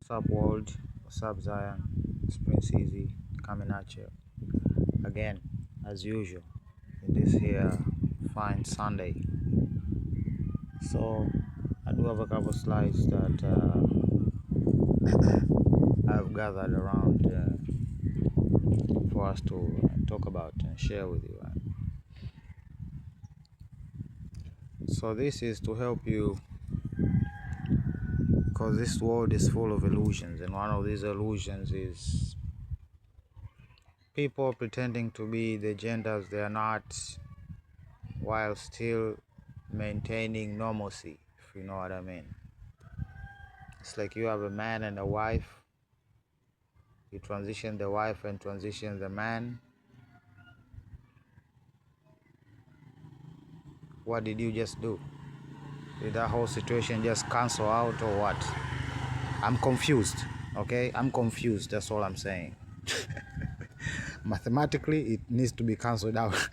What's up, world? What's up, Zion? It's Prince Easy coming at you again, as usual, in this here fine Sunday. So, I do have a couple slides that I've gathered around for us to talk about and share with you. So, this is to help you because this world is full of illusions, and one of these illusions is people pretending to be the genders they are not while still maintaining normalcy, if you know what I mean. It's like you have a man and a wife, you transition the wife and transition the man. What did you just do? Did that whole situation just cancel out or what? I'm confused, okay? I'm confused, that's all I'm saying. Mathematically, it needs to be cancelled out.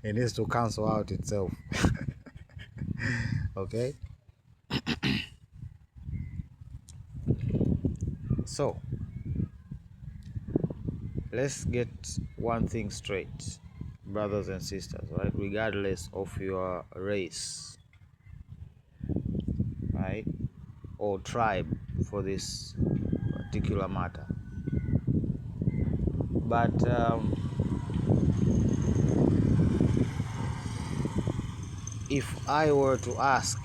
It needs to cancel out itself. Okay? So, let's get one thing straight, brothers and sisters, right? Regardless of your race, right? Or tribe for this particular matter. But if I were to ask,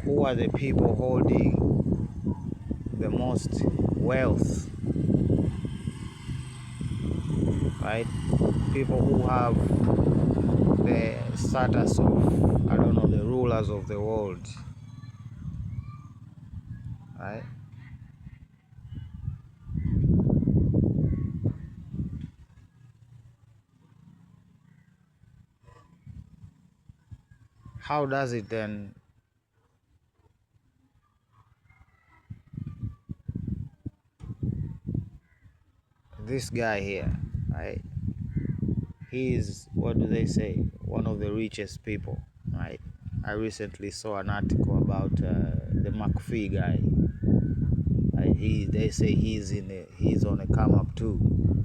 who are the people holding the most wealth, right? People who have the status of, I don't know, the rulers of the world, right? How does it then this guy here, right? He is, what do they say, one of the richest people, right? I recently saw an article about the McPhee guy. Right? They say he's on a come up too,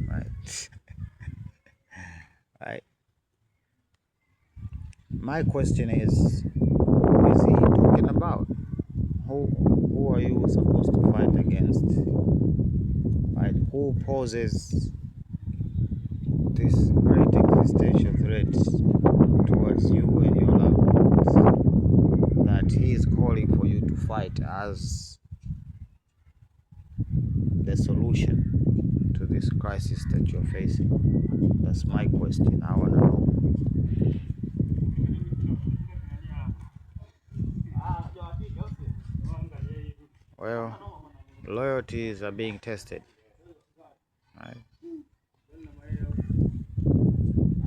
right? Right. My question is, who is he talking about? Who are you supposed to fight against? Right? Who poses this great existential threat towards you and your loved ones that he is calling for you to fight as the solution to this crisis that you're facing? That's my question. I want to know. Well, loyalties are being tested, right?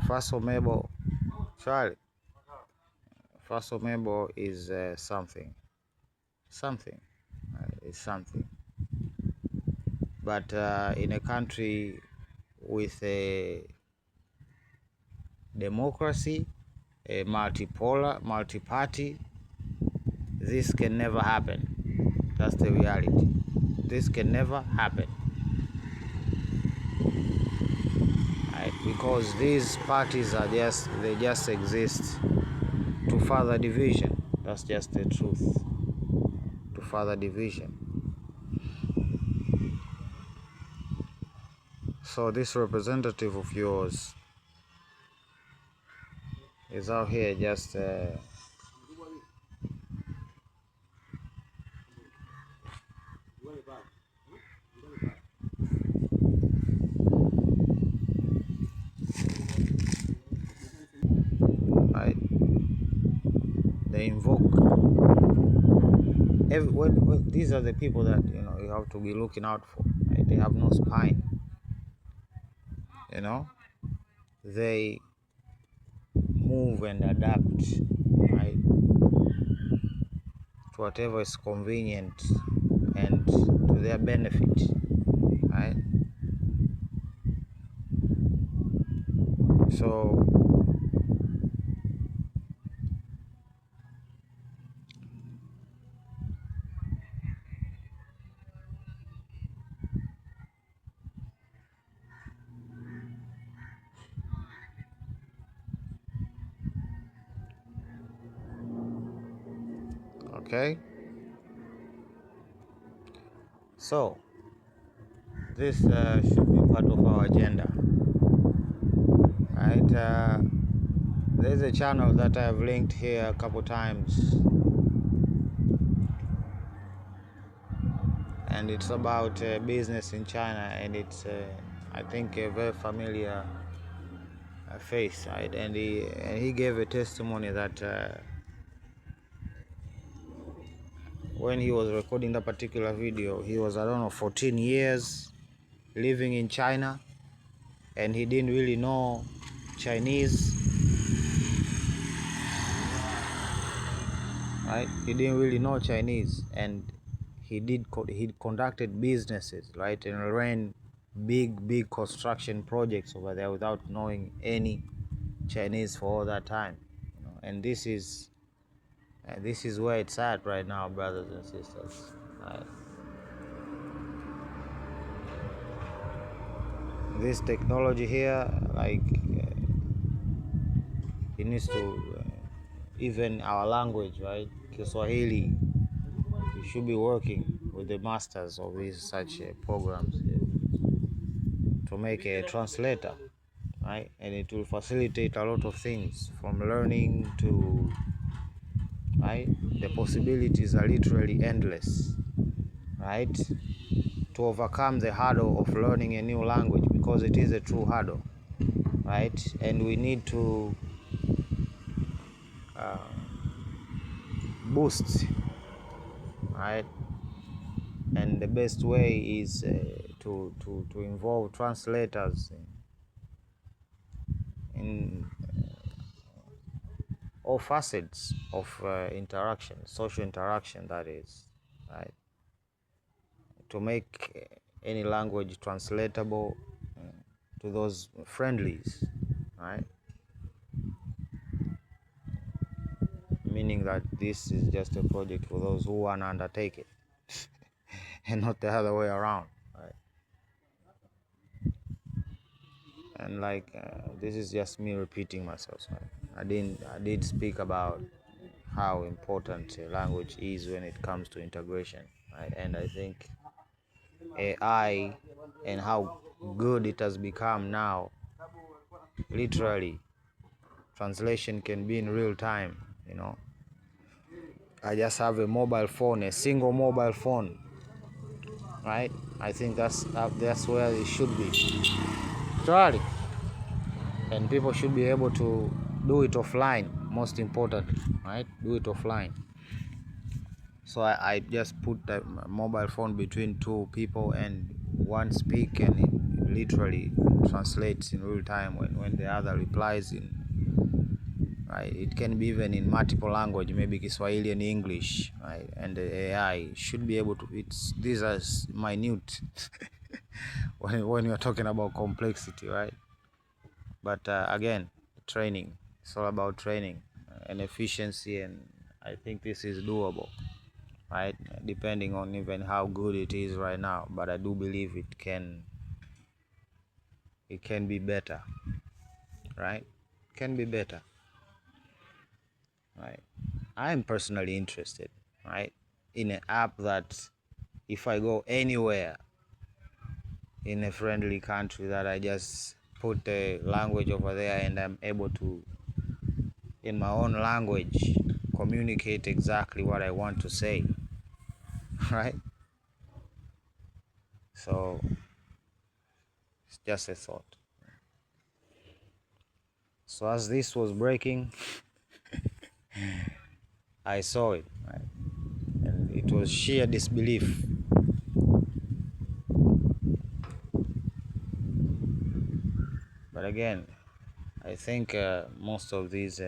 Fasomebo, Charlie. Fasomebo is something. It's something. But in a country with a democracy, a multi-party, this can never happen. That's the reality. This can never happen. Right? Because these parties they just exist to further division. That's just the truth. To further division. So this representative of yours is out here just right? They invoke these are the people that you have to be looking out for. Right? They have no spine. They move and adapt, right, to whatever is convenient and to their benefit, right? So Okay, so this should be part of our agenda, right? There's a channel that I've linked here a couple times, and it's about business in China, and it's I think a very familiar face, right? And he gave a testimony that when he was recording that particular video, he was, I don't know, 14 years living in China, and he didn't really know Chinese, right? He didn't really know Chinese, and he conducted businesses, right, and ran big construction projects over there without knowing any Chinese for all that time, and this is where it's at right now, brothers and sisters, right? This technology here, like it needs to even our language, right? Kiswahili, we should be working with the masters of these such programs to make a translator, right? And it will facilitate a lot of things from learning to, right? The possibilities are literally endless, right? To overcome the hurdle of learning a new language, because it is a true hurdle, right? And we need to boost, right? And the best way is to involve translators in all facets of interaction, social interaction, that is, right? To make any language translatable to those friendlies, right? Meaning that this is just a project for those who want to undertake it and not the other way around, right? And like this is just me repeating myself, right? I did speak about how important language is when it comes to integration, right? And I think AI and how good it has become now, literally translation can be in real time, I just have a mobile phone, a single mobile phone, right? I think that's where it should be, literally. And people should be able to do it offline, most important, right? Do it offline. So I just put the mobile phone between two people, and one speak, and it literally translates in real time when the other replies in, right? It can be even in multiple language, maybe Kiswahili and English, right? And the AI should be able to, these are minute when you're talking about complexity, right? But again, training, it's all about training and efficiency, and I think this is doable, right? Depending on even how good it is right now, but I do believe it can be better, right? It can be better, right? I am personally interested, right, in an app that if I go anywhere in a friendly country, that I just put the language over there and I'm able to, in my own language, communicate exactly what I want to say, right? So it's just a thought. So as this was breaking, I saw it, right? And it was sheer disbelief. But again, I think most of these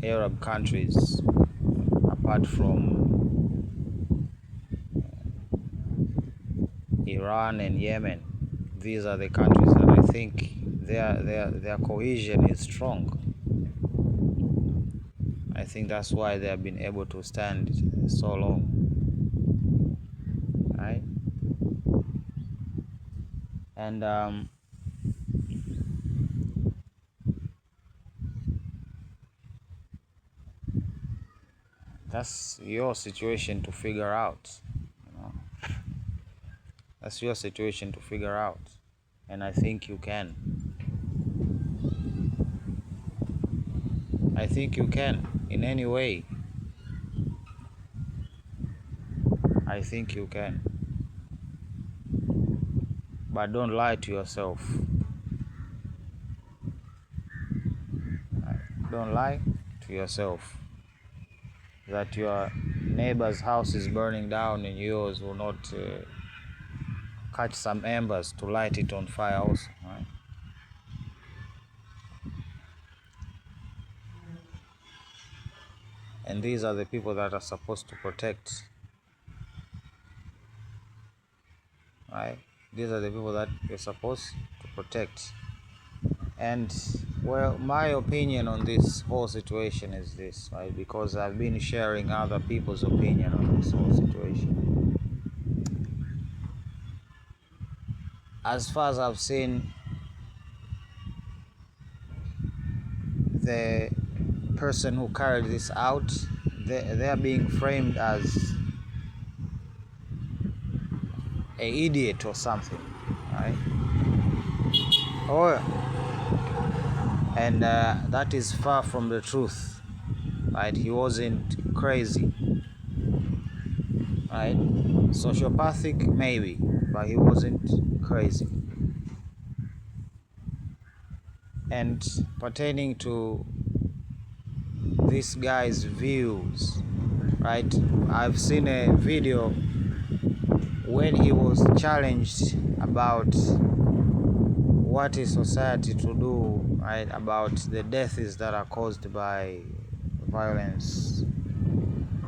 Arab countries, apart from Iran and Yemen, these are the countries that I think their cohesion is strong. I think that's why they have been able to stand so long, right? And That's your situation to figure out. You know? That's your situation to figure out. And I think you can. I think you can in any way. I think you can. But don't lie to yourself. Don't lie to yourself that your neighbor's house is burning down and yours will not catch some embers to light it on fire also. Right? And these are the people that are supposed to protect. Right? These are the people that you're supposed to protect. And well, my opinion on this whole situation is this, right? Because I've been sharing other people's opinion on this whole situation. As far as I've seen, the person who carried this out, they're being framed as an idiot or something, right? And that is far from the truth, right? He wasn't crazy, right? Sociopathic maybe, but he wasn't crazy. And pertaining to this guy's views, right? I've seen a video when he was challenged about what is society to do, right, about the deaths that are caused by violence,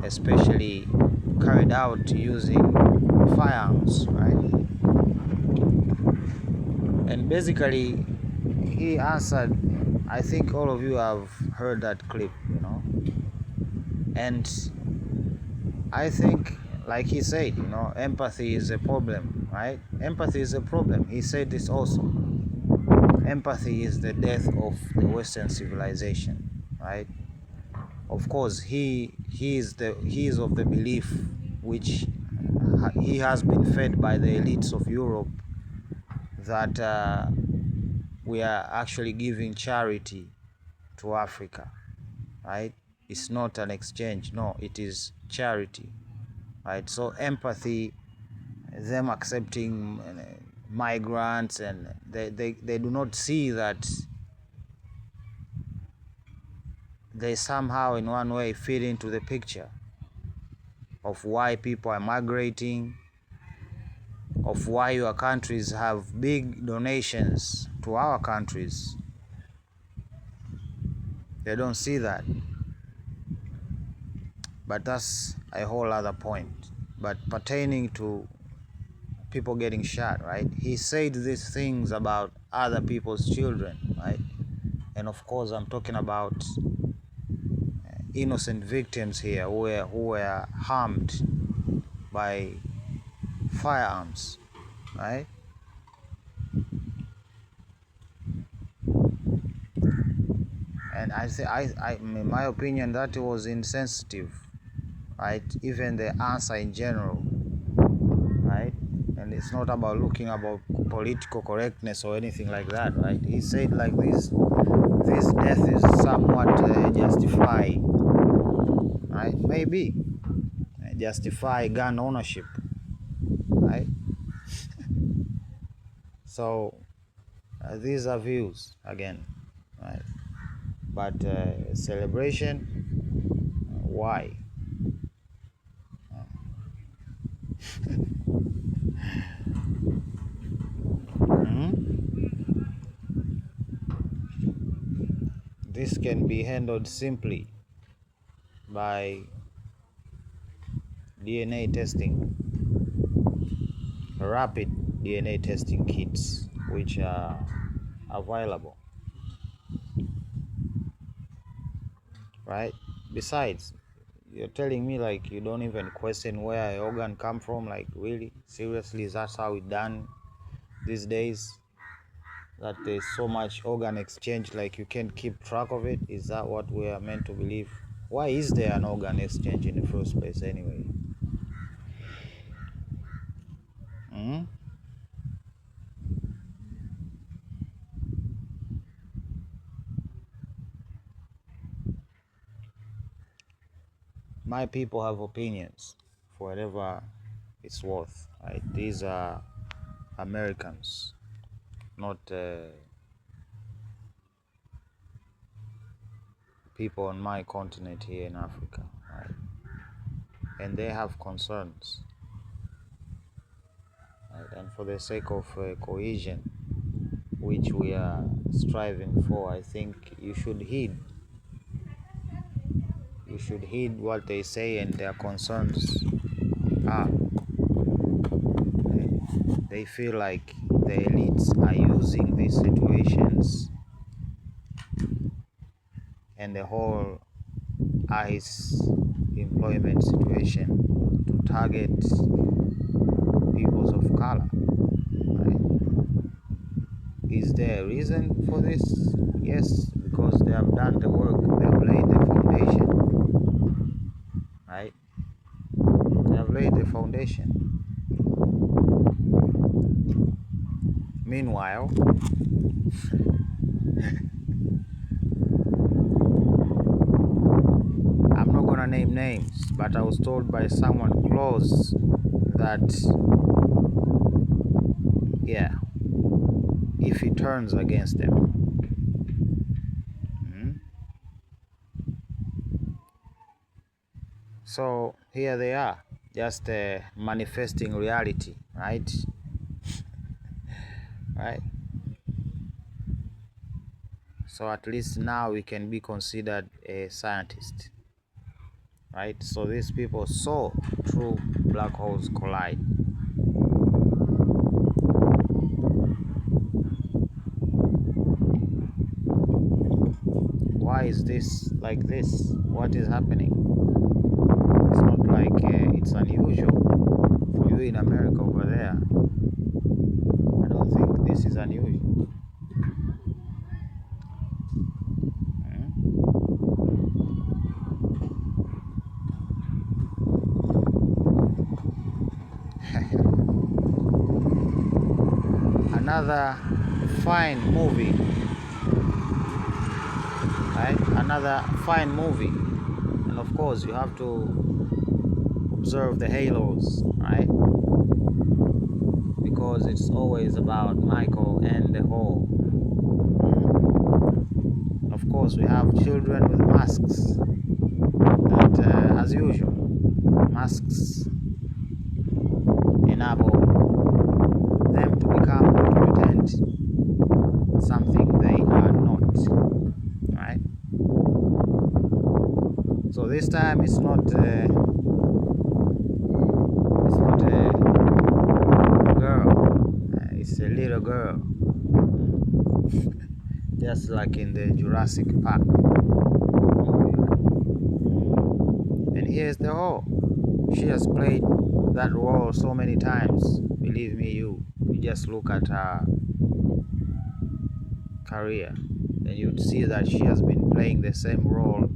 especially carried out using firearms, right? And basically he answered, I think all of you have heard that clip, you know, and I think, like he said, you know, empathy is a problem, right? Empathy is a problem. He said this also. Empathy is the death of the Western civilization, right? Of course, he is of the belief which he has been fed by the elites of Europe that we are actually giving charity to Africa, right? It's not an exchange, no, it is charity, right? So empathy, them accepting migrants, and they do not see that they somehow in one way fit into the picture of why people are migrating, of why your countries have big donations to our countries. They don't see that. But that's a whole other point. But pertaining to people getting shot, right? He said these things about other people's children, right? And of course, I'm talking about innocent victims here who were harmed by firearms, right? And in my opinion, that was insensitive, right? Even the answer in general, right? And it's not about looking about political correctness or anything like that, right? He said like this death is somewhat justified, right? Maybe justify gun ownership, right? So these are views again, right? But celebration, why? This can be handled simply by DNA testing, rapid DNA testing kits, which are available, right? Besides, you're telling me like you don't even question where an organ come from? Like, really? Seriously, that's how it's done these days? That there's so much organ exchange, like you can't keep track of it? Is that what we are meant to believe? Why is there an organ exchange in the first place anyway? Hmm? My people have opinions for whatever it's worth. Right? These are Americans, not people on my continent here in Africa. Right? And they have concerns. Right? And for the sake of cohesion, which we are striving for, I think you should heed. You should heed what they say and their concerns are. They feel like the elites are using these situations and the whole ICE employment situation to target peoples of color. Right? Is there a reason for this? Yes, because they have done the work, they have laid the foundation. Right? They have laid the foundation. Meanwhile, I'm not gonna name names, but I was told by someone close that, yeah, if he turns against them, so here they are, just manifesting reality, right? Right? So at least now we can be considered a scientist, right? So these people saw true black holes collide. Why is this like this? What is happening? It's not like it's unusual for you in America over there. I don't think this is unusual. Another fine movie, right? Another fine movie, and of course you have to observe the halos, right? Because it's always about Michael and the whole. Of course we have children with masks that as usual, masks enable them to become, to pretend something they are not, right? So this time it's not a girl, it's a little girl, just like in the Jurassic Park. And here's the whole. She has played that role so many times. Believe me, you just look at her career and you'd see that she has been playing the same role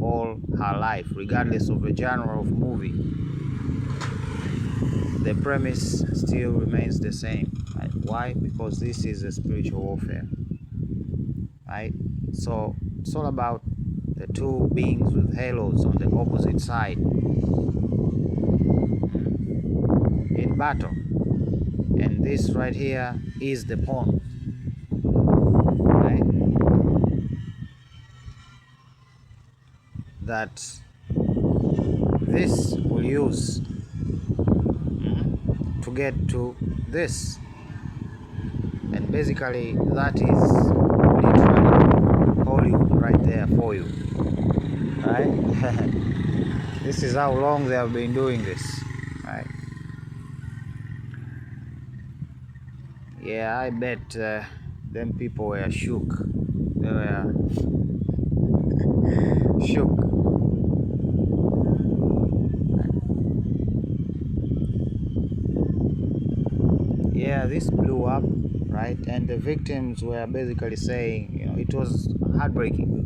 all her life, regardless of the genre of movie. The premise still remains the same, right? Why? Because this is a spiritual warfare, right? So it's all about the two beings with halos on the opposite side in battle, and this right here is the pawn, right? That this will use to get to this, and basically that is literally Hollywood right there for you, right? This is how long they have been doing this, right? Yeah, I bet them people were shook. They were shook. Yeah, this blew up, right? And the victims were basically saying, it was heartbreaking,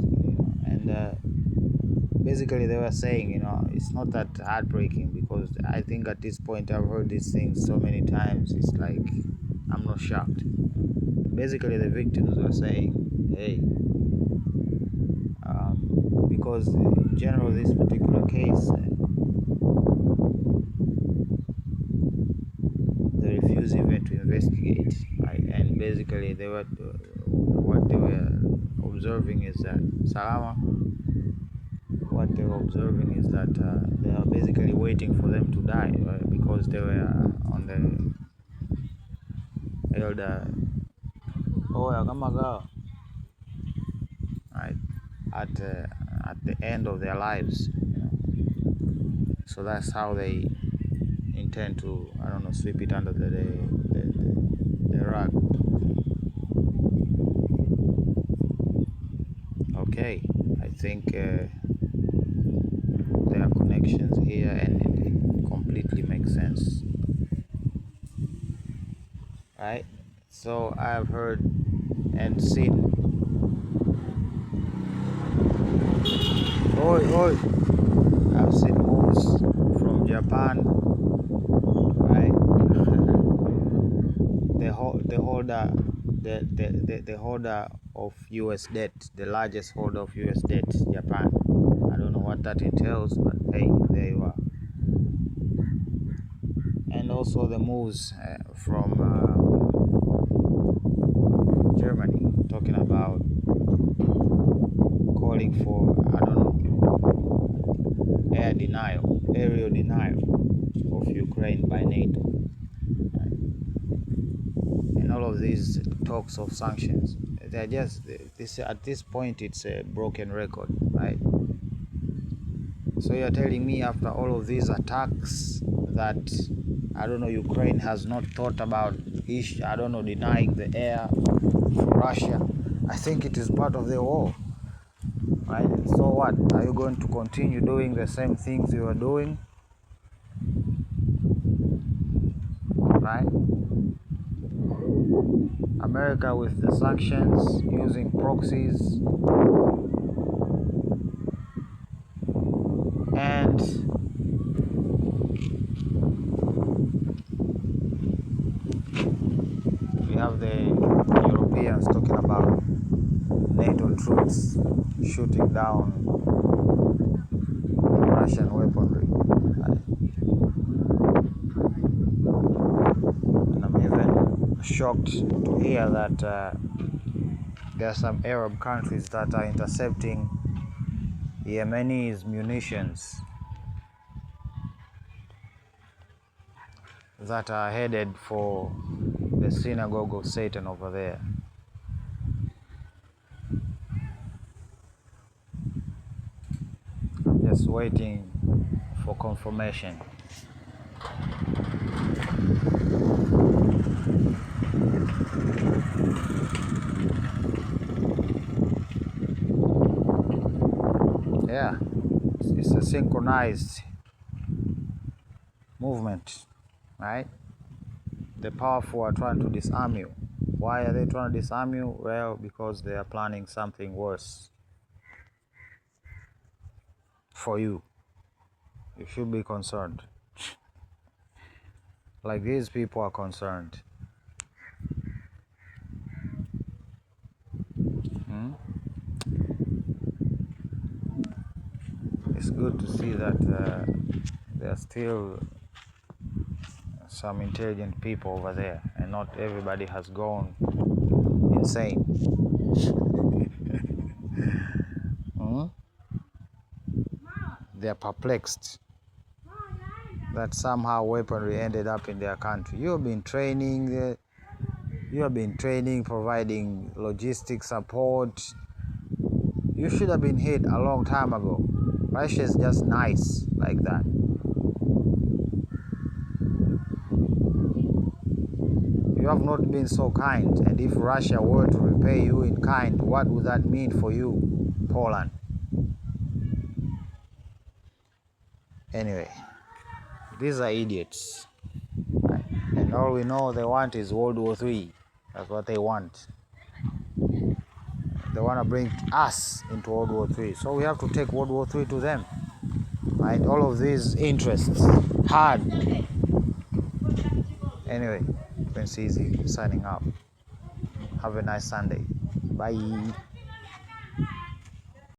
and basically they were saying, it's not that heartbreaking, because I think at this point I've heard these things so many times, it's like I'm not shocked. Basically the victims were saying, hey, because in general this particular case, they refused even to investigate, right? And basically they were what they were observing is that what they were observing is that they are basically waiting for them to die, right? Because they were on the elder, right, at the end of their lives, so that's how they intend to, I don't know, sweep it under the rug. Okay, I think there are connections here, and it completely makes sense, right? So I've heard and seen, oi, I've seen moves from Japan, right? the holder, the holder of US debt, the largest holder of US debt, Japan. I don't know what that entails, but hey, there you are. And also the moves from Germany, talking about calling for, I don't know, aerial denial of Ukraine by NATO. And all of these talks of sanctions, they're just this, at this point it's a broken record, right? So you're telling me after all of these attacks that, I don't know, Ukraine has not thought about I don't know, denying the air for Russia? I think it is part of the war, right? So what? Are you going to continue doing the same things you are doing, right? America with the sanctions, using proxies, and we have the Europeans talking about NATO troops shooting down Russian weaponry. And I'm even shocked to hear that there are some Arab countries that are intercepting Yemeni's munitions that are headed for the synagogue of Satan over there. I'm just waiting for confirmation. Yeah, it's a synchronized movement, right? The powerful are trying to disarm you. Why are they trying to disarm you? Well, because they are planning something worse for you. You should be concerned. Like these people are concerned. It's good to see that there are still some intelligent people over there, and not everybody has gone insane. They're perplexed that somehow weaponry ended up in their country. You have been training, providing logistic support. You should have been hit a long time ago. Russia is just nice like that. You have not been so kind, and if Russia were to repay you in kind, what would that mean for you, Poland? Anyway, these are idiots, and all we know they want is World War III. That's what they want. They want to bring us into World War III. So we have to take World War III to them. Right? All of these interests. Hard. Anyway, Prince Easy signing out. Have a nice Sunday. Bye.